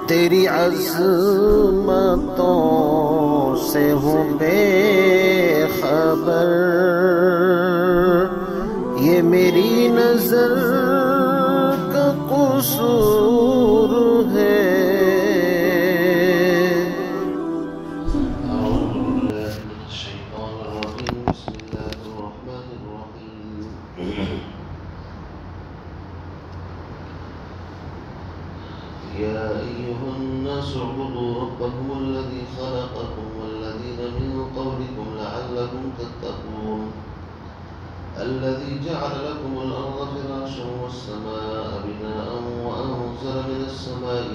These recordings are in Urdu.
تیری عظمتوں سے ہوں بے خبر، یہ میری نظر کا قصور ہے۔ يا أيها الناس اعبدوا ربكم الذي خلقكم والذين من قبلكم لعلكم تتقون الذي جعل لكم الأرض فراشا والسماء بناء وأنزل من السماء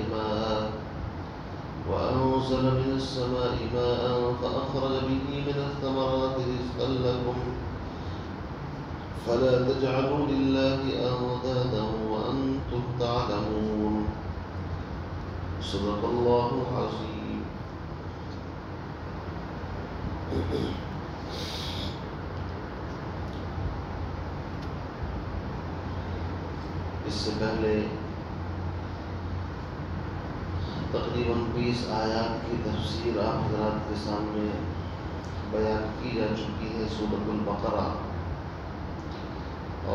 ماء فأخرج به من الثمرات رزقا لكم فلا تجعلوا لله أندادا وأنتم تعلمون صدق اللہ العظیم۔ اس سے پہلے تقریباً 20 آیات کی تفسیر آپ حضرات کے سامنے بیان کی جا چکی ہے سورۃ البقرہ،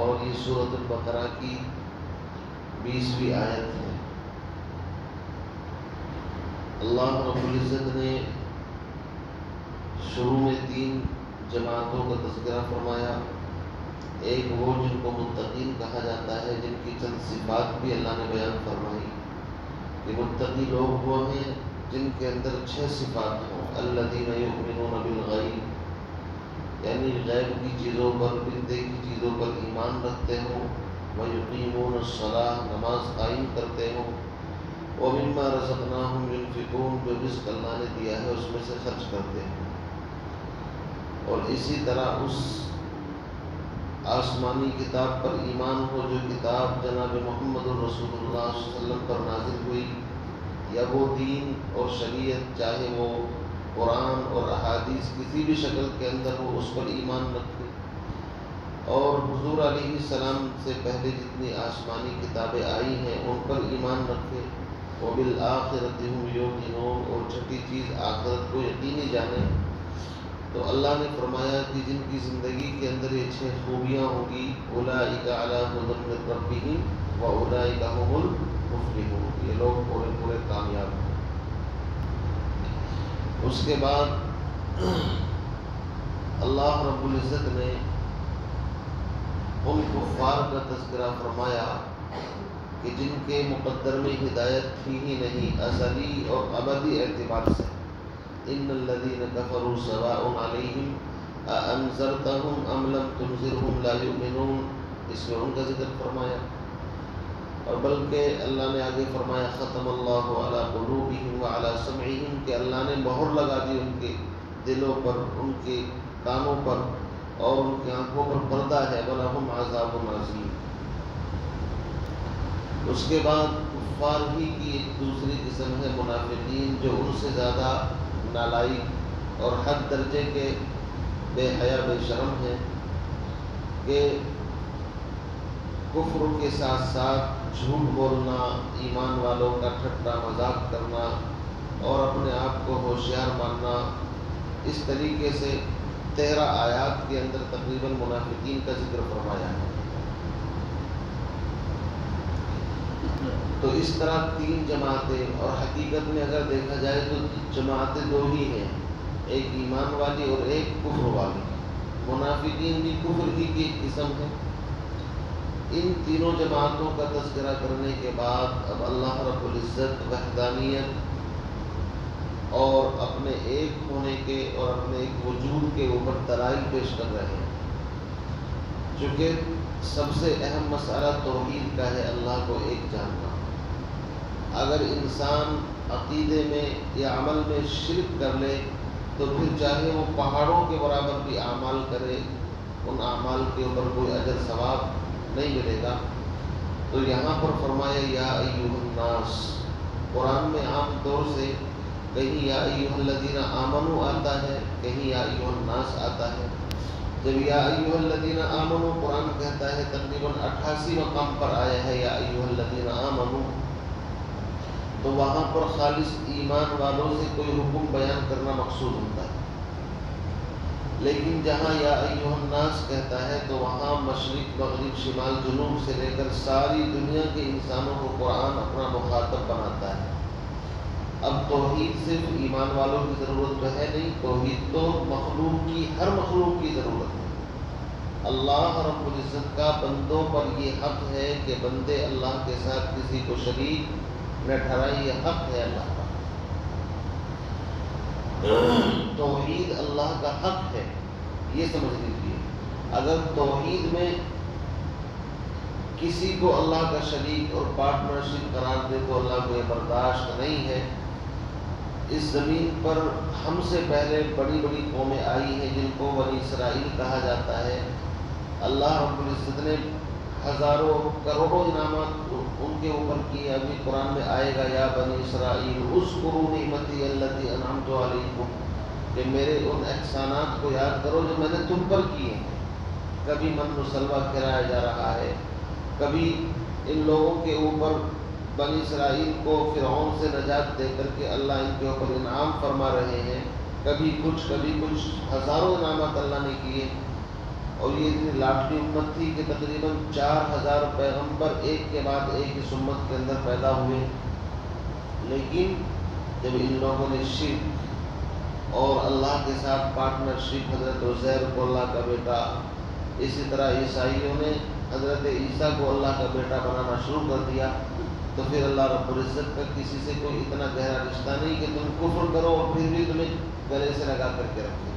اور یہ سورۃ البقرہ کی 20ویں آیت ہے۔ اللہ رب العزت نے شروع میں 3 جماعتوں کا تذکرہ فرمایا۔ ایک وہ جن کو متقین کہا جاتا ہے، جن کی چند صفات بھی اللہ نے بیان فرمائی کہ متقی لوگ وہ ہیں جن کے اندر 6 صفات ہوں۔ الذین یؤمنون بالغیب، یعنی غیب کی چیزوں پر، بن دیکھی چیزوں پر ایمان رکھتے ہوں۔ ویقیمون الصلاۃ، نماز قائم کرتے ہوں۔ وَمِمَّا رَزَقْنَاهُمْ يُنْفِقُونَ، جو رزق اللہ نے دیا ہے اس میں سے خرچ کرتے ہیں۔ اور اسی طرح اس آسمانی کتاب پر ایمان ہو جو کتاب جناب محمد الرسول اللہ صلی اللہ علیہ وسلم پر نازل ہوئی، یا وہ دین اور شریعت چاہے وہ قرآن اور احادیث کسی بھی شکل کے اندر ہو، اس پر ایمان رکھے۔ اور حضور علیہ السلام سے پہلے جتنی آسمانی کتابیں آئی ہیں ان پر ایمان رکھے۔ وَبِالْآخِرَةِ هُمْ يُوقِنُونَ، اور چھٹی چیز آخرت کو یقینی جانے۔ تو اللہ نے فرمایا کہ جن کی زندگی کے اندر یہ 6 خوبیاں ہوں گی، أُولَٰئِكَ عَلَىٰ هُدًى مِّن رَّبِّهِمْ وَأُولَٰئِكَ هُمُ الْمُفْلِحُونَ، یہ لوگ پورے کامیاب ہیں۔ اس کے بعد اللہ رب العزت نے ان کفار کا تذکرہ فرمایا کہ جن کے مقدر میں ہدایت تھی ہی نہیں، ازلی اور ابدی اعتبار سے۔ ان الذین کفروا سواء علیہم اانذرتہم ام لم تنذرہم لا یؤمنون، اس میں ان کا ذکر فرمایا۔ اور بلکہ اللہ نے آگے فرمایا ختم اللہ علی قلوبہم وعلی سمعہم، کہ اللہ نے مہر لگا دی ان کے دلوں پر، ان کے کانوں پر، اور ان کی آنکھوں پر پردہ ہے۔ وَلَهُمْ عَذَابٌ عَظِيمٌ۔ اس کے بعد کفار ہی کی ایک دوسری قسم ہے منافقین، جو ان سے زیادہ نالائق اور حد درجے کے بے حیا بے شرم ہیں، کہ کفر کے ساتھ ساتھ جھوٹ بولنا، ایمان والوں کا ٹھٹا مذاق کرنا اور اپنے آپ کو ہوشیار ماننا، اس طریقے سے 13 آیات کے اندر تقریباً منافقین کا ذکر فرمایا ہے۔ تو اس طرح 3 جماعتیں، اور حقیقت میں اگر دیکھا جائے تو جماعتیں 2 ہی ہیں، ایک ایمان والی اور ایک کفر والی۔ منافقین بھی کفر ہی کی ایک قسم ہے۔ ان تینوں جماعتوں کا تذکرہ کرنے کے بعد اب اللہ رب العزت وحدانیت اور اپنے ایک ہونے کے اور اپنے ایک وجود کے اوپر دلائل پیش کر رہے ہیں۔ چونکہ سب سے اہم مسئلہ توحید کا ہے، اللہ کو ایک جاننا۔ اگر انسان عقیدے میں یا عمل میں شرک کر لے تو پھر چاہے وہ پہاڑوں کے برابر بھی اعمال کرے، ان اعمال کے اوپر کوئی اجر ثواب نہیں ملے گا۔ تو یہاں پر فرمایا یا ایھا الناس، قرآن میں عام طور سے کہیں یا ایھا الذین آمنوا آتا ہے، کہیں یا ایھا الناس آتا ہے۔ جب یا ایھا الذین آمنوا قرآن کہتا ہے تقریباً 88 مقام پر آیا ہے یا ایھا الذین آمنوا، تو وہاں پر خالص ایمان والوں سے کوئی حکم بیان کرنا مقصود ہوتا ہے، لیکن جہاں یا ایھا الناس کہتا ہے تو وہاں مشرق مغرب شمال جنوب سے لے کر ساری دنیا کے انسانوں کو قرآن اپنا مخاطب بناتا ہے۔ اب توحید صرف ایمان والوں کی ضرورت تو ہے نہیں، توحید تو مخلوق کی، ہر مخلوق کی ضرورت ہے۔ اللہ رب العزت کا بندوں پر یہ حق ہے کہ بندے اللہ کے ساتھ کسی کو شریک نہ ٹھہرائیں، یہ حق ہے اللہ کا۔ توحید اللہ کا حق ہے، یہ سمجھ لیجیے۔ اگر توحید میں کسی کو اللہ کا شریک اور پارٹنرشپ قرار دے تو اللہ کو یہ برداشت نہیں ہے۔ اس زمین پر ہم سے پہلے بڑی بڑی قومیں آئی ہیں جن کو بنی اسرائیل کہا جاتا ہے۔ اللہ رب العزت نے ہزاروں کروڑوں انعامات ان کے اوپر کیے۔ ابھی قرآن میں آئے گا یا بنی اسرائیل اذکروا نعمتی التی انعمت علیکم، کہ میرے ان احسانات کو یاد کرو جو میں نے تم پر کیے ہیں۔ کبھی من و سلوہ کھلایا جا رہا ہے، کبھی ان لوگوں کے اوپر بنی اسرائیل کو فرعون سے نجات دے کر کے اللہ ان کے اوپر انعام فرما رہے ہیں، کبھی کچھ ہزاروں انعامات اللہ نے کیے۔ اور یہ اتنی لاڈلی امت تھی کہ تقریباً 4000 پیغمبر ایک کے بعد ایک اس امت کے اندر پیدا ہوئے، لیکن جب ان لوگوں نے شرک اور اللہ کے ساتھ پارٹنرشپ، حضرت عزیر کو اللہ کا بیٹا، اسی طرح عیسائیوں نے حضرت عیسیٰ کو اللہ کا بیٹا بنانا شروع کر دیا، تو پھر اللہ رب العزت کا کسی سے کوئی اتنا گہرا رشتہ نہیں کہ تم کفر کرو اور پھر بھی تمہیں گلے سے لگا کر کے رکھے۔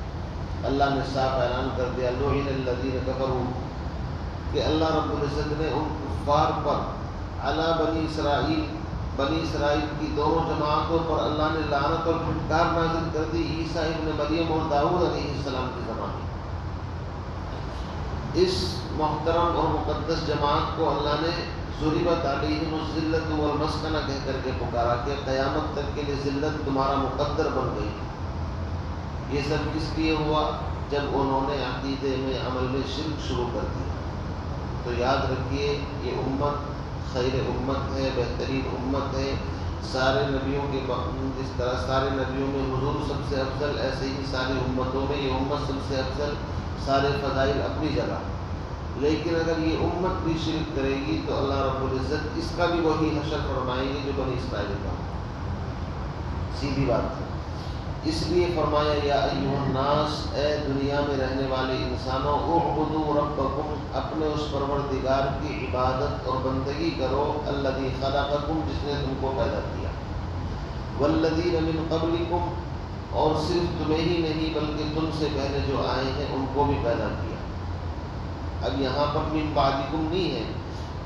اللہ نے صاف اعلان کر دیا لعن الذین کفروا، کہ اللہ رب العزت نے ان کفار پر علی بنی اسرائیل کی دونوں جماعتوں پر اللہ نے لعنت اور پھٹکار نازل کر دی، عیسیٰ ابن مریم اور داؤد علیہ السلام کے زمانے۔ اس محترم اور مقدس جماعت کو اللہ نے ضربت علیہم الذلۃ والمسکنہ کہہ کر کے پکارا کہ قیامت تک کے لیے ذلت تمہارا مقدر بن گئی۔ یہ سب کس لیے ہوا؟ جب انہوں نے عقیدے میں عمل میں شرک شروع کر دیا۔ تو یاد رکھیے یہ امت خیر امت ہے، بہترین امت ہے۔ سارے نبیوں کے جس طرح سارے نبیوں میں حضور سب سے افضل، ایسے ہی ساری امتوں میں یہ امت سب سے افضل، سارے فضائل اپنی جگہ۔ لیکن اگر یہ امت بھی شرک کرے گی تو اللہ رب العزت اس کا بھی وہی حشر فرمائیں گے جو بنی اسرائیل کا۔ سیدھی بات ہے۔ اس لیے فرمایا یا ایھا الناس، اے دنیا میں رہنے والے انسانوں، اعبدوا ربکم، اپنے اس پروردگار کی عبادت اور بندگی کرو، الذی خلقکم، جس نے تم کو پیدا کیا، والذین من قبلکم، اور صرف تمہیں ہی نہیں بلکہ تم سے پہلے جو آئے ہیں ان کو بھی پیدا کیا۔ اب یہاں پر من بعدکم نہیں ہے،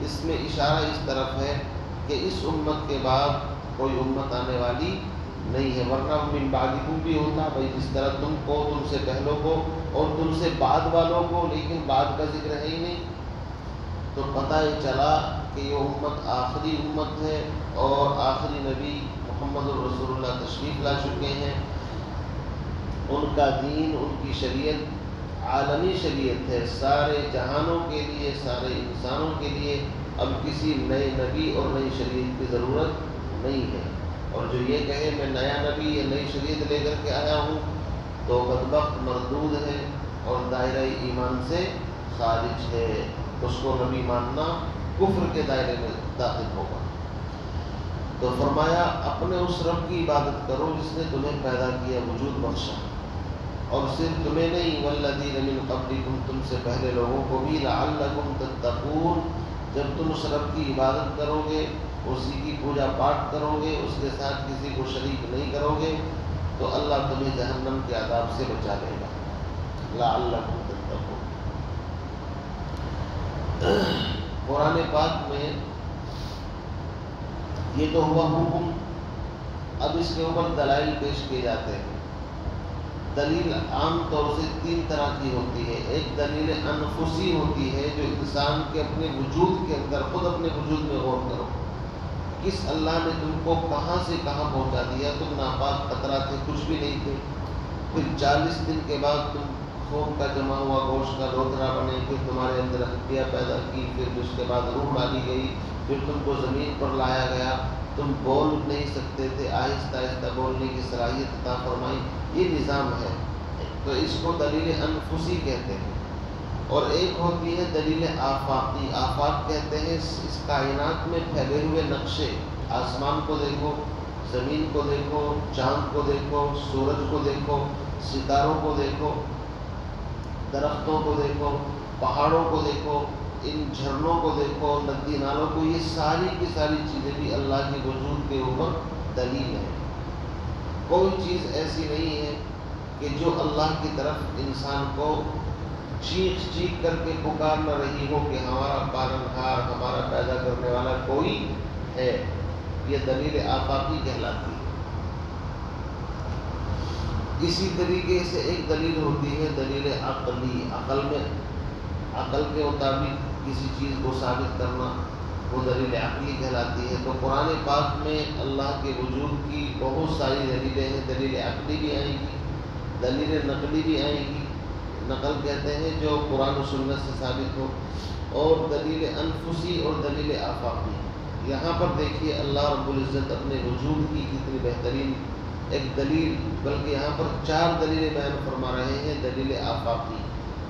اس میں اشارہ اس طرف ہے کہ اس امت کے بعد کوئی امت آنے والی نہیں ہے، ورنہ من بعدکم بھی ہوتا بھائی، جس طرح تم کو، تم سے پہلوں کو اور تم سے بعد والوں کو، لیکن بعد کا ذکر ہے ہی نہیں۔ تو پتہ یہ چلا کہ یہ امت آخری امت ہے اور آخری نبی محمد رسول اللہ تشریف لا چکے ہیں۔ ان کا دین، ان کی شریعت عالمی شریعت ہے، سارے جہانوں کے لیے، سارے انسانوں کے لیے۔ اب کسی نئے نبی اور نئی شریعت کی ضرورت نہیں ہے، اور جو یہ کہے میں نیا نبی یا نئی شریعت لے کر کے آیا ہوں تو بدبخت مردود ہے اور دائرہ ایمان سے خارج ہے، اس کو نبی ماننا کفر کے دائرے میں داخل ہوگا۔ تو فرمایا اپنے اس رب کی عبادت کرو جس نے تمہیں پیدا کیا، وجود بخشا، اور صرف تمہیں نہیں، والذین من قبلکم، تم سے پہلے لوگوں کو بھی، لعلکم تتقون، جب تم اس رب کی عبادت کرو گے، اسی کی پوجا پاٹ کرو گے، اس کے ساتھ کسی کو شریک نہیں کرو گے، تو اللہ تمہیں جہنم کے عذاب سے بچا لے گا۔ لعلکم تتقون۔ قرآن پاک میں یہ تو ہوا حکم، اب اس کے اوپر دلائل پیش کیے جاتے ہیں۔ دلیل عام طور سے 3 طرح کی ہوتی ہے۔ ایک دلیل انفسی ہوتی ہے جو انسان کے اپنے وجود کے اندر، خود اپنے وجود میں غور کرو، کس اللہ نے تم کو کہاں سے کہاں پہنچا دیا، تم ناپاک قطرہ تھے، کچھ بھی نہیں تھے، پھر 40 دن کے بعد تم خون کا جمع ہوا گوشت کا لوتھڑا بنے، پھر تمہارے اندر ہڈیاں پیدا کی، پھر اس کے بعد روح ڈالی گئی، پھر تم کو زمین پر لایا گیا، تم بول نہیں سکتے تھے، آہستہ آہستہ بولنے کی صلاحیت عطا فرمائی، یہ نظام ہے۔ تو اس کو دلیل انفسی کہتے ہیں۔ اور ایک ہوتی ہے دلیل آفاقی۔ آفاق کہتے ہیں اس کائنات میں پھیلے ہوئے نقشے، آسمان کو دیکھو، زمین کو دیکھو، چاند کو دیکھو، سورج کو دیکھو، ستاروں کو دیکھو، درختوں کو دیکھو، پہاڑوں کو دیکھو، ان جھرنوں کو دیکھو، ندی نالوں کو، یہ ساری کی ساری چیزیں بھی اللہ کے وجود کے اوپر دلیل ہے۔ کوئی چیز ایسی نہیں ہے کہ جو اللہ کی طرف انسان کو چیخ چیخ کر کے پکار نہ رہی ہو کہ ہمارا پالنہار، ہمارا پیدا کرنے والا کوئی ہے۔ یہ دلیل آفاقی کہلاتی ہے۔ اسی طریقے سے ایک دلیل ہوتی ہے دلیل عقلی۔ عقل کے مطابق کسی چیز کو ثابت کرنا، وہ دلیل عقلی کہلاتی ہے۔ تو قرآن پاک میں اللہ کے وجود کی بہت ساری دلیلیں ہیں۔ دلیل عقلی بھی آئیں گی، دلیل نقلی بھی آئیں گی۔ نقل کہتے ہیں جو قرآن و سنت سے ثابت ہو، اور دلیل انفسی اور دلیل آفاقی۔ یہاں پر دیکھیے اللہ رب العزت اپنے وجود کی کتنی بہترین ایک دلیل، بلکہ یہاں پر 4 دلیلیں بیان فرما رہے ہیں دلیل آفاقی،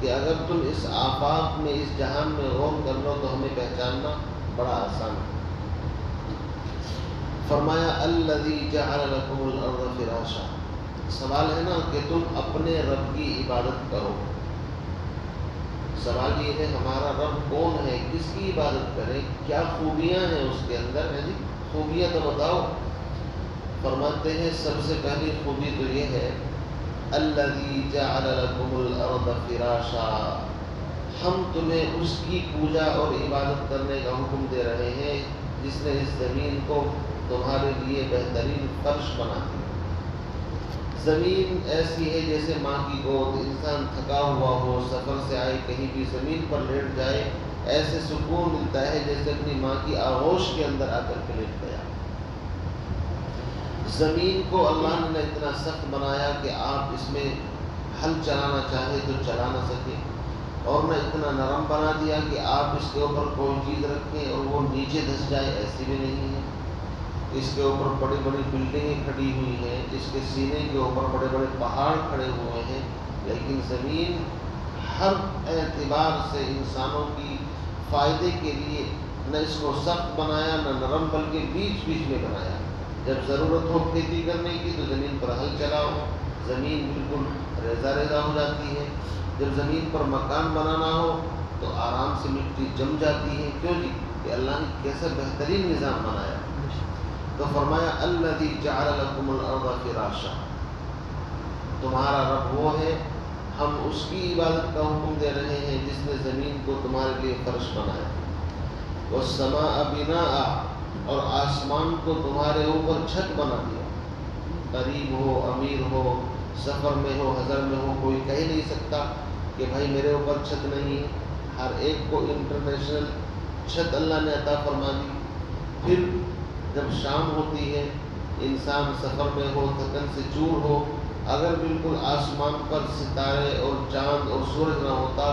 کہ اگر تم اس آفاق میں، اس جہان میں غور کر لو تو ہمیں پہچاننا بڑا آسان ہے۔ فرمایا الذی جعل لکم الارض فراشا۔ سوال ہے نا کہ تم اپنے رب کی عبادت کرو۔ سوال یہ ہے ہمارا رب کون ہے، کس کی عبادت کریں، کیا خوبیاں ہیں اس کے اندر، ہے جی خوبیاں تو بتاؤ۔ فرماتے ہیں سب سے پہلی خوبی تو یہ ہے الذی جعل لکم الارض فراشا، ہم تمہیں اس کی پوجا اور عبادت کرنے کا حکم دے رہے ہیں جس نے اس زمین کو تمہارے لیے بہترین فرش بنا دیا۔ زمین ایسی ہے جیسے ماں کی گود، انسان تھکا ہوا ہو، سفر سے آئے کہیں بھی زمین پر لیٹ جائے، ایسے سکون ملتا ہے جیسے اپنی ماں کی آغوش کے اندر آ کر کے لیٹ گیا۔ زمین کو اللہ نے اتنا سخت بنایا کہ آپ اس میں ہل چلانا چاہے تو چلا نہ سکے، اور نہ اتنا نرم بنا دیا کہ آپ اس کے اوپر کوئی چیز رکھیں اور وہ نیچے دھس جائے، ایسی بھی نہیں ہے۔ اس کے اوپر بڑی بڑی بلڈنگیں کھڑی ہوئی ہیں، اس کے سینے کے اوپر بڑے بڑے پہاڑ کھڑے ہوئے ہیں، لیکن زمین ہر اعتبار سے انسانوں کی فائدے کے لیے نہ اس کو سخت بنایا نہ نرم، بلکہ بیچ بیچ میں بنایا۔ جب ضرورت ہو کھیتی کرنے کی تو زمین پر ہل چلاؤ، زمین بالکل ریزہ ریزہ ہو جاتی ہے۔ جب زمین پر مکان بنانا ہو تو آرام سے مٹی جم جاتی ہے۔ کیوں جی؟ کہ اللہ نے کیسا بہترین نظام بنایا۔ تو فرمایا الذی جعل لکم الارض فراشا، تمہارا رب وہ ہے، ہم اس کی عبادت کا حکم دے رہے ہیں جس نے زمین کو تمہارے لیے فرش بنایا۔ والسماء بناء، اور آسمان کو تمہارے اوپر چھت بنا دیا۔ غریب ہو، امیر ہو، سفر میں ہو، حضر میں ہو، کوئی کہہ نہیں سکتا کہ بھائی میرے اوپر چھت نہیں ہے۔ ہر ایک کو انٹرنیشنل چھت اللہ نے عطا فرما دی۔ پھر جب شام ہوتی ہے، انسان سفر میں ہو، تھکن سے چور ہو، اگر بالکل آسمان پر ستارے اور چاند اور سورج نہ ہوتا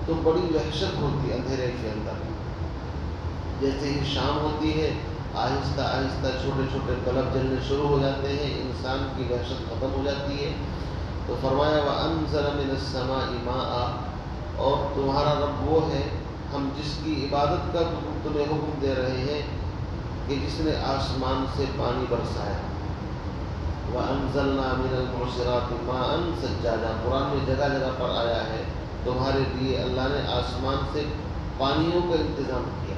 تو بڑی وحشت ہوتی اندھیرے کے اندر۔ جیسے ہی شام ہوتی ہے آہستہ آہستہ چھوٹے چھوٹے بلب جلنے شروع ہو جاتے ہیں، انسان کی وحشت ختم ہو جاتی ہے۔ تو فرمایا وَأَنزَلَ مِنَ السَّمَاءِ مَاءً، اور تمہارا رب وہ ہے ہم جس کی عبادت کا تمہیں حکم دے رہے ہیں کہ جس نے آسمان سے پانی برسایا۔ وَأَنزَلْنَا مِنَ الْمُعْصِرَاتِ مَاءً ثَجَّاجًا، قرآن میں جگہ جگہ پر آیا ہے تمہارے لیے اللہ نے آسمان سے پانیوں کا انتظام کیا۔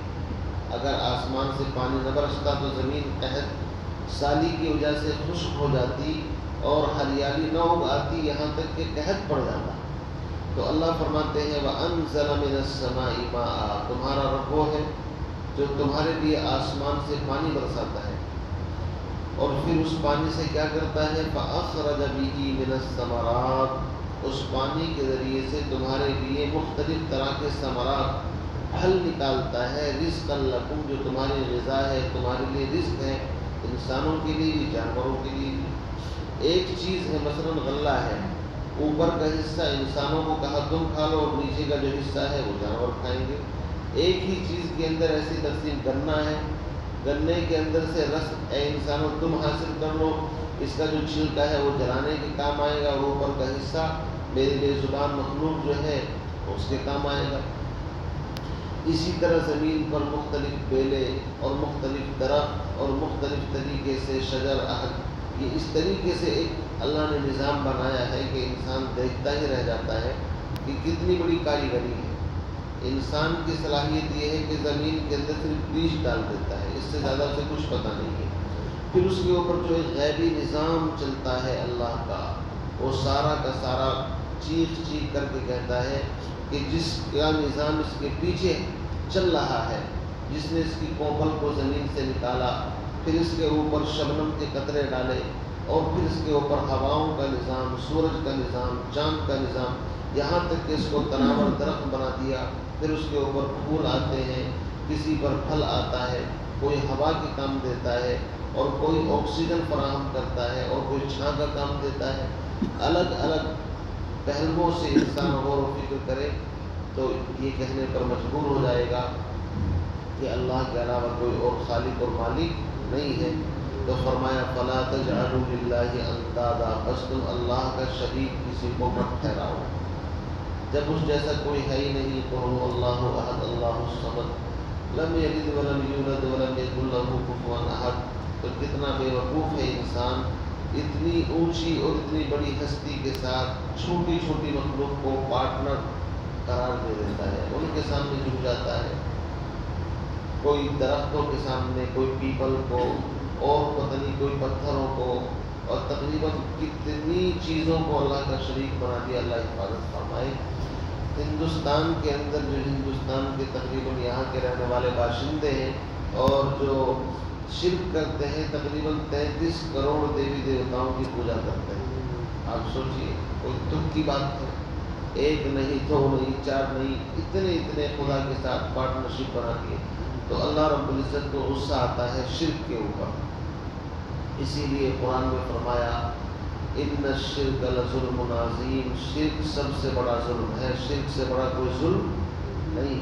اگر آسمان سے پانی نہ برستا تو زمین قحط سالی کی وجہ سے خشک ہو جاتی اور ہریالی نہ اگ آتی، یہاں تک کہ قحط پڑ جاتا۔ تو اللہ فرماتے ہیں وَأَنزَلَ مِنَ السَّمَاءِ مَاءً، تمہارا رب وہ ہے جو تمہارے لیے آسمان سے پانی برساتا ہے، اور پھر اس پانی سے کیا کرتا ہے فَأَخْرَجَ بِهِ مِنَ الثَّمَرَاتِ، اس پانی کے ذریعے سے تمہارے لیے مختلف طرح کے ثمرات پھل نکالتا ہے، رزقا لکم، جو تمہاری غذا ہے، تمہارے لیے رزق ہے، انسانوں کے لیے بھی جانوروں کے لیے بھی۔ ایک چیز ہے مثلا غلہ ہے، اوپر کا حصہ انسانوں کو کہا تم کھا لو اور نیچے کا جو حصہ ہے وہ جانور کھائیں گے۔ ایک ہی چیز کے اندر ایسی تقسیم کرنا ہے گنے کے اندر سے رس اے انسانوں تم حاصل کر لو، اس کا جو چھلکا ہے وہ جلانے کے کام آئے گا، اور اوپر کا حصہ میری بے زبان مخلوق جو ہے اس کے کام آئے گا۔ اسی طرح زمین پر مختلف بیلیں اور مختلف درخت اور مختلف طریقے سے شجر احد، یہ اس طریقے سے ایک اللہ نے نظام بنایا ہے کہ انسان دیکھتا ہی رہ جاتا ہے کہ کتنی بڑی کاریگری ہے۔ انسان کی صلاحیت یہ ہے کہ زمین کے اندر صرف بیج ڈال دیتا ہے، اس سے زیادہ اسے کچھ پتہ نہیں ہے۔ پھر اس کے اوپر جو ایک غیبی نظام چلتا ہے اللہ کا، وہ سارا کا سارا چیخ چیخ کر کے کہتا ہے کہ جس کا نظام اس کے پیچھے چل رہا ہے، جس نے اس کی کوپل کو زمین سے نکالا، پھر اس کے اوپر شبنم کے قطرے ڈالے، اور پھر اس کے اوپر ہواؤں کا نظام، سورج کا نظام، چاند کا نظام، یہاں تک کہ اس کو تناور درخت بنا دیا، پھر اس کے اوپر پھول آتے ہیں، کسی پر پھل آتا ہے، کوئی ہوا کے کام دیتا ہے، اور کوئی آکسیجن فراہم کرتا ہے، اور کوئی چھاں کا کام دیتا ہے۔ الگ الگ پہلوؤں سے انسان غور و فکر کرے تو یہ کہنے پر مجبور ہو جائے گا کہ اللہ کے علاوہ کوئی اور خالق اور مالک نہیں ہے۔ تو فرمایا فَلَا تَجْعَلُوا لِلَّهِ أَنْدَادًا، بس تم اللہ کا شریک کسی کو مت ٹھہراؤ، جب اس جیسا کوئی ہے ہی نہیں۔ قُلْ اللَّهُ أَحَدٌ اللَّهُ الصَّمَدُ لَمْ يَلِدْ وَلَمْ يُولَدْ وَلَمْ يَكُنْ لَهُ كُفُوًا أَحَدٌ۔ تو کتنا بے وقوف ہے انسان، اتنی اونچی اور اتنی بڑی ہستی کے ساتھ چھوٹی چھوٹی مخلوق کو پارٹنر قرار دے دیتا ہے، ان کے سامنے جھک جاتا ہے، کوئی درختوں کے سامنے، کوئی پیپل کو، اور پتہ نہیں کوئی پتھروں کو، اور تقریباً کتنی چیزوں کو اللہ کا شریک بنا دیا۔ اللہ حفاظت فرمائے۔ ہندوستان کے اندر جو ہندوستان کے تقریباً یہاں کے رہنے والے باشندے ہیں اور جو شرک کرتے ہیں، تقریباً 33 کروڑ دیوی دیوتاؤں کی پوجا کرتے ہیں۔ آپ سوچئے، کوئی دکھ کی بات ہے؟ ایک نہیں، دو نہیں، چار نہیں، اتنے خدا کے ساتھ پارٹنرشپ بنا کے، تو اللہ رب العزت کو غصہ آتا ہے شرک کے اوپر۔ اسی لیے قرآن میں فرمایا ان الشرک لظلم عظیم، شرک سب سے بڑا ظلم ہے، شرک سے بڑا کوئی ظلم نہیں۔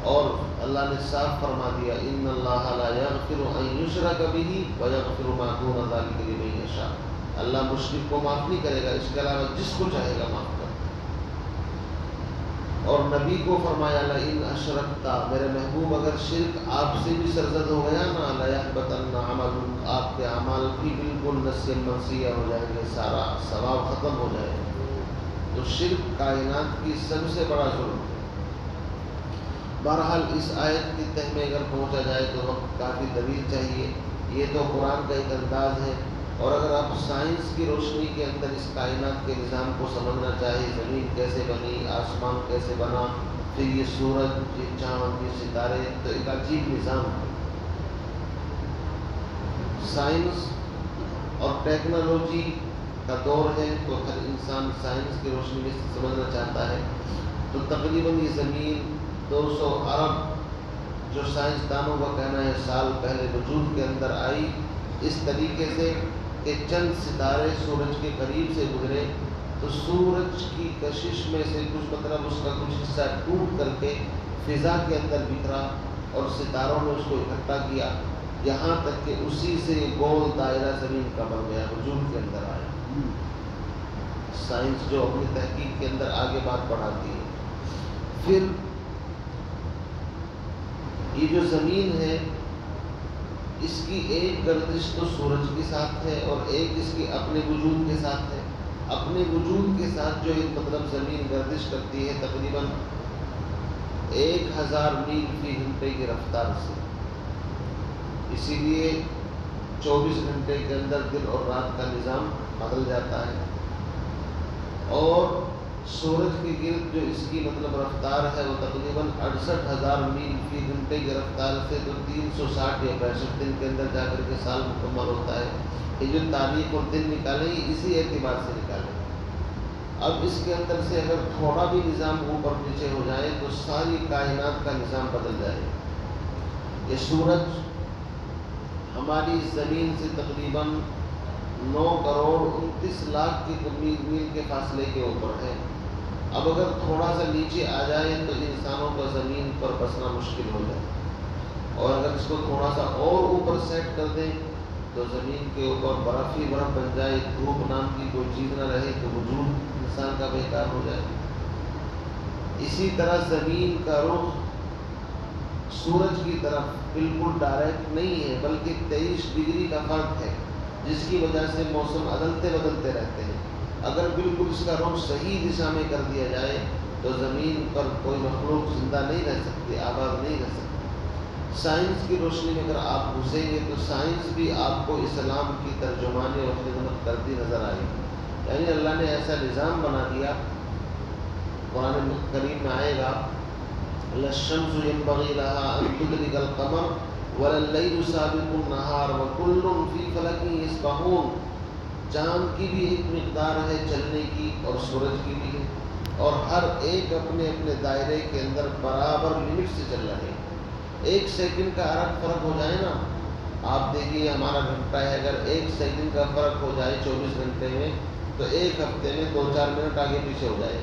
اور اللہ نے صاف فرما دیا ان اللہ لا یغفر ان یشرک بہ ویغفر ما دون ذلک لمن یشاء، اللہ مشرک کو معاف نہیں کرے گا، اس کے علاوہ جس کو چاہے گا معاف کرے گا۔ اور نبی کو فرمایا لئن اشرکتا، میرے محبوب اگر شرک آپ سے بھی سرزد ہو گیا نا، لیحبطن عملک، آپ کے اعمال بھی بالکل نسیہ منسیہ ہو جائیں گے، سارا ثواب ختم ہو جائے گا۔ تو شرک کائنات کی سب سے بڑا ظلم ہے۔ بہرحال اس آیت کی تہ میں اگر پہنچا جائے تو وقت کافی طویل چاہیے، یہ تو قرآن کا ایک انداز ہے، اور اگر آپ سائنس کی روشنی کے اندر اس کائنات کے نظام کو سمجھنا چاہیے، زمین کیسے بنی، آسمان کیسے بنا، پھر یہ سورج، یہ چاند، یہ ستارے، تو ایک عجیب نظام ہے۔ سائنس اور ٹیکنالوجی کا دور ہے، تو ہر انسان سائنس کی روشنی میں سمجھنا چاہتا ہے۔ تو تقریباً یہ زمین 200 ارب جو سائنسدانوں کا کہنا ہے سال پہلے وجود کے اندر آئی، اس طریقے سے کہ چند ستارے سورج کے قریب سے گزرے، تو سورج کی کشش میں سے کچھ مطلب اس کا کچھ حصہ ٹوٹ کر کے فضا کے اندر بکھرا، اور ستاروں نے اس کو اکٹھا کیا، یہاں تک کہ اسی سے گول دائرہ زمین کا بن گیا، وجود کے اندر آیا۔ سائنس جو اپنی تحقیق کے اندر آگے بات بڑھاتی ہے۔ پھر یہ جو زمین ہے، اس کی ایک گردش تو سورج کے ساتھ ہے، اور ایک اس کی اپنے وجود کے ساتھ ہے۔ اپنے وجود کے ساتھ جو ایک مطلب زمین گردش کرتی ہے تقریباً 1000 میل فی گھنٹے کی رفتار سے، اسی لیے 24 گھنٹے کے اندر دن اور رات کا نظام بدل جاتا ہے۔ اور سورج کے گرد جو اس کی مطلب رفتار ہے وہ تقریباً 68,000 میل فی گھنٹے کی رفتار سے، تو 360 یا 65 دن کے اندر جا کر کے سال مکمل ہوتا ہے۔ یہ جو تاریخ اور دن نکالیں اسی اعتبار سے نکالیں۔ اب اس کے اندر سے اگر تھوڑا بھی نظام اوپر نیچے ہو جائے تو ساری کائنات کا نظام بدل جائے۔ یہ سورج ہماری زمین سے تقریباً 9 کروڑ 29 لاکھ کی میل کے فاصلے کے اوپر ہے۔ اب اگر تھوڑا سا نیچے آ جائے تو انسانوں کا زمین پر بسنا مشکل ہو جائے۔ اور اگر اس کو تھوڑا سا اور اوپر سیٹ کر دیں تو زمین کے اوپر برف ہی برف بن جائے، دھوپ نام کی کوئی چیز نہ رہے تو وجود انسان کا بیکار ہو جائے۔ اسی طرح زمین کا رخ سورج کی طرف بالکل ڈائریکٹ نہیں ہے، بلکہ 23 ڈگری کا فرق ہے، جس کی وجہ سے موسم عدلتے بدلتے رہتے ہیں۔ اگر بالکل اس کا رخ صحیح دشا میں کر دیا جائے تو زمین پر کوئی مخلوق زندہ نہیں رہ سکتی، آباد نہیں رہ سکتی۔ سائنس کی روشنی میں اگر آپ گھسیں گے تو سائنس بھی آپ کو اسلام کی ترجمانی اور خدمت کرتی نظر آئے گی۔ یعنی اللہ نے ایسا نظام بنا دیا، قرآن کریم میں آئے گا لَلشَّمْسُ يَنبَغِي لَهَا أَن تُدْرِكَ الْقَمَرَ وَلَلَّيْلُ سَابِقُ النَّهَارِ وَكُلٌّ فِي فَلَكٍ يَسْبَحُونَ۔ چاند کی بھی ایک مقدار ہے چلنے کی اور سورج کی بھی ہے، اور ہر ایک اپنے اپنے دائرے کے اندر برابر لمٹ سے چل رہے ہیں۔ ایک سیکنڈ کا فرق ہو جائے نا، آپ دیکھیے ہمارا گھنٹہ ہے، اگر ایک سیکنڈ کا فرق ہو جائے 24 گھنٹے میں تو ایک ہفتے میں 2-4 منٹ آگے پیچھے ہو جائے،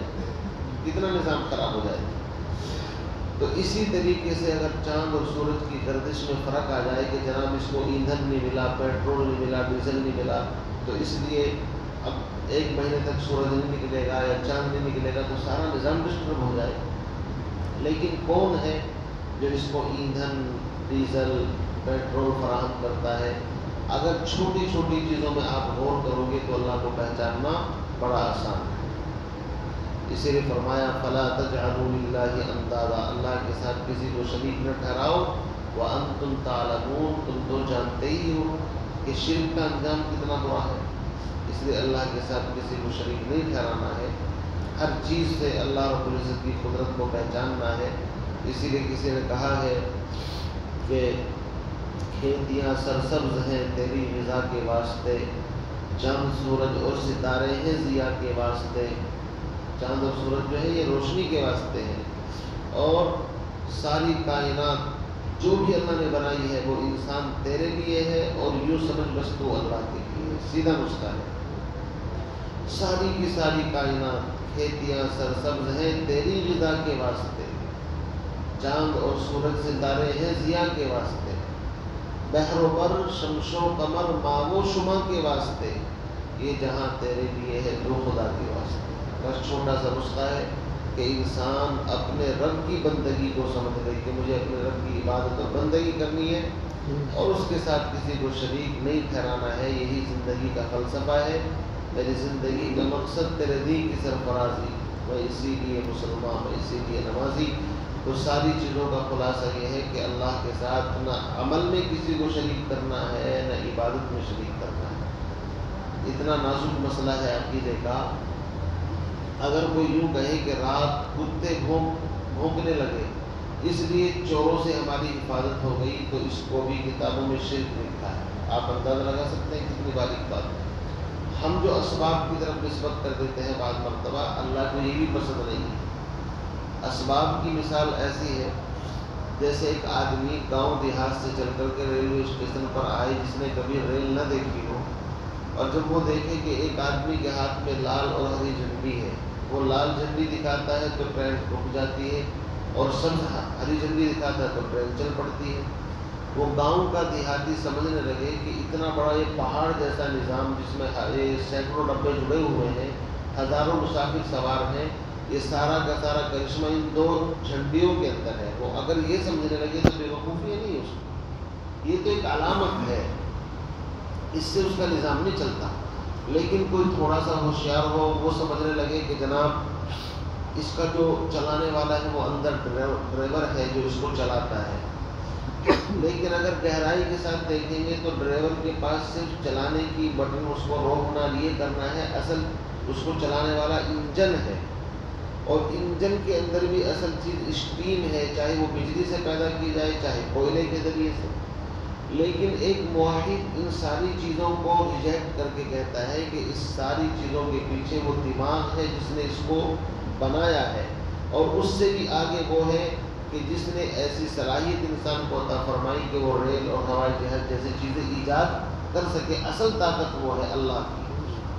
کتنا نظام خراب ہو جائے۔ تو اسی طریقے سے اگر چاند اور سورج کی گردش میں فرق آ جائے کہ جناب اس کو ایندھن نہیں ملا، پیٹرول نہیں ملا، ڈیزل نہیں ملا، تو اس لیے اب 1 مہینے تک سورج نہیں نکلے گا یا چاند نہیں نکلے گا، تو سارا نظام ڈسٹرب ہو جائے۔ لیکن کون ہے جو اس کو ایندھن، ڈیزل، پیٹرول فراہم کرتا ہے؟ اگر چھوٹی چھوٹی چیزوں میں آپ غور کرو گے تو اللہ کو پہچاننا بڑا آسان ہے۔ اسی لیے فرمایا فَلَا تَجْعَلُوا لِلَّهِ أَنْدَادًا، اللہ کے ساتھ کسی کو شریک نہ ٹھہراؤ، وَأَنْتُمْ تَعْلَمُونَ، تم تو جانتے ہی ہو کہ شرک کا انجام کتنا برا ہے۔ اس لیے اللہ کے ساتھ کسی کو شریک نہیں ٹھہرانا ہے، ہر چیز سے اللہ رب العزت کی قدرت کو پہچاننا ہے۔ اسی لیے کسی نے کہا ہے کہ کھیتیاں سرسبز ہیں تیری غذا کے واسطے، چاند سورج اور ستارے ہیں ضیاء کے واسطے۔ چاند اور سورج جو ہے یہ روشنی کے واسطے ہیں، اور ساری کائنات جو بھی اللہ نے بنائی ہے وہ انسان تیرے لیے ہے، اور یوں سمجھ بس تو اللہ کے لیے، سیدھا نسخہ ہے۔ ساری کی ساری کائنات کھیتیاں سرسبز ہیں تیری غذا کے واسطے، چاند اور سورج ستارے ہیں ضیاء کے واسطے، بحر و بر شمس و قمر ماہ و شمع کے واسطے، یہ جہاں تیرے لیے ہے تو خدا کے واسطے۔ بس چھوٹا سا نسخہ ہے کہ انسان اپنے رب کی بندگی کو سمجھ لے کہ مجھے اپنے رب کی عبادت اور بندگی کرنی ہے، اور اس کے ساتھ کسی کو شریک نہیں ٹھہرانا ہے۔ یہی زندگی کا فلسفہ ہے۔ میری زندگی کا مقصد تیرے دین کی سرفرازی، میں اسی لیے مسلمان، میں اسی لیے نمازی۔ تو ساری چیزوں کا خلاصہ یہ ہے کہ اللہ کے ساتھ نہ عمل میں کسی کو شریک کرنا ہے، نہ عبادت میں شریک کرنا ہے۔ اتنا نازک مسئلہ ہے عقیدے کا۔ اگر کوئی یوں کہے کہ رات کتے بھونکنے لگے اس لیے چوروں سے ہماری حفاظت ہو گئی، تو اس کو بھی کتابوں میں شرک لکھا ہے۔ آپ اندازہ لگا سکتے ہیں کتنی باریک بات ہے۔ ہم جو اسباب کی طرف نسبت کر دیتے ہیں بعض مرتبہ، اللہ کو یہ بھی پسند نہیں ہے۔ اسباب کی مثال ایسی ہے جیسے ایک آدمی گاؤں دیہات سے چل کر کے ریلوے اسٹیشن پر آئے جس نے کبھی ریل نہ دیکھی ہو، اور جب وہ دیکھے کہ ایک آدمی کے ہاتھ میں لال اور ہری جھنڈی ہے، وہ لال جھنڈی دکھاتا ہے تو ٹرین رک جاتی ہے، اور سبز ہری جھنڈی دکھاتا ہے تو ٹرین چل پڑتی ہے۔ وہ گاؤں کا دیہاتی سمجھنے لگے کہ اتنا بڑا یہ پہاڑ جیسا نظام جس میں سینکڑوں ڈبے جڑے ہوئے ہیں، ہزاروں مسافر سوار ہیں، یہ سارا کا سارا کرشمہ ان 2 جھنڈیوں کے اندر ہے۔ وہ اگر یہ سمجھنے لگے تو بے وقوفی نہیں ہے اس کی، یہ تو ایک علامت ہے، اس سے اس کا نظام نہیں چلتا۔ لیکن کوئی تھوڑا سا ہوشیار ہو، وہ سمجھنے لگے کہ جناب اس کا جو چلانے والا ہے وہ اندر ڈرائیور ہے جو اس کو چلاتا ہے۔ لیکن اگر گہرائی کے ساتھ دیکھیں گے تو ڈرائیور کے پاس صرف چلانے کی بٹن، اس کو روکنا یہ کرنا ہے، اصل اس کو چلانے والا انجن ہے، اور انجن کے اندر بھی اصل چیز اسٹیم ہے، چاہے وہ بجلی سے پیدا کی جائے چاہے کوئلے کے ذریعے سے۔ لیکن ایک موحد ان ساری چیزوں کو ریجیکٹ کر کے کہتا ہے کہ اس ساری چیزوں کے پیچھے وہ دماغ ہے جس نے اس کو بنایا ہے، اور اس سے بھی آگے وہ ہے کہ جس نے ایسی صلاحیت انسان کو عطا فرمائی کہ وہ ریل اور ہوائی جہاز جیسی چیزیں ایجاد کر سکے۔ اصل طاقت وہ ہے اللہ کی۔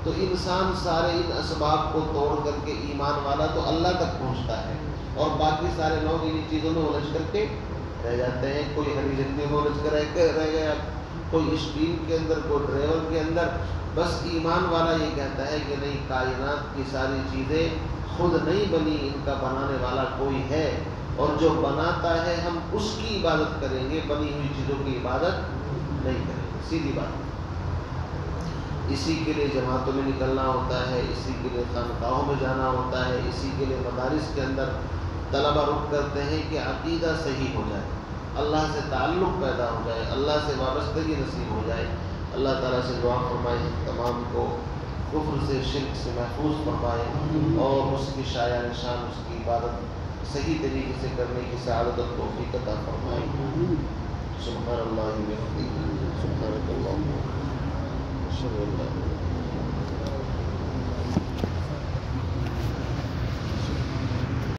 تو انسان سارے ان اسباب کو توڑ کر کے ایمان والا تو اللہ تک پہنچتا ہے، اور باقی سارے لوگ ان چیزوں میں الجھ کر کے رہ جاتے ہیں، کوئی ہری جھنڈی مونج کر رہ گیا، کوئی اسٹیم کے اندر، کوئی ڈرائیور کے اندر۔ بس ایمان والا یہ کہتا ہے کہ نہیں، کائنات کی ساری چیزیں خود نہیں بنی، ان کا بنانے والا کوئی ہے، اور جو بناتا ہے ہم اس کی عبادت کریں گے، بنی ہوئی چیزوں کی عبادت نہیں کریں گے، سیدھی بات۔ اسی کے لیے جماعتوں میں نکلنا ہوتا ہے، اسی کے لیے خانقاہوں میں جانا ہوتا ہے، اسی کے لیے مدارس کے اندر طلبہ رخ کرتے ہیں کہ عقیدہ صحیح ہو جائے، اللہ سے تعلق پیدا ہو جائے، اللہ سے وابستگی نصیب ہو جائے۔ اللہ تعالیٰ سے دعا فرمائے تمام کو کفر سے، شرک سے محفوظ فرمائے، اور اس کی شایع نشان، اس کی عبادت صحیح طریقے سے کرنے کی سعادت اور توفیق عطا فرمائے۔ سبحان اللہ و بحمدہ، سبحانک اللہم و بحمدک، اشہد ان لا الہ الا انت۔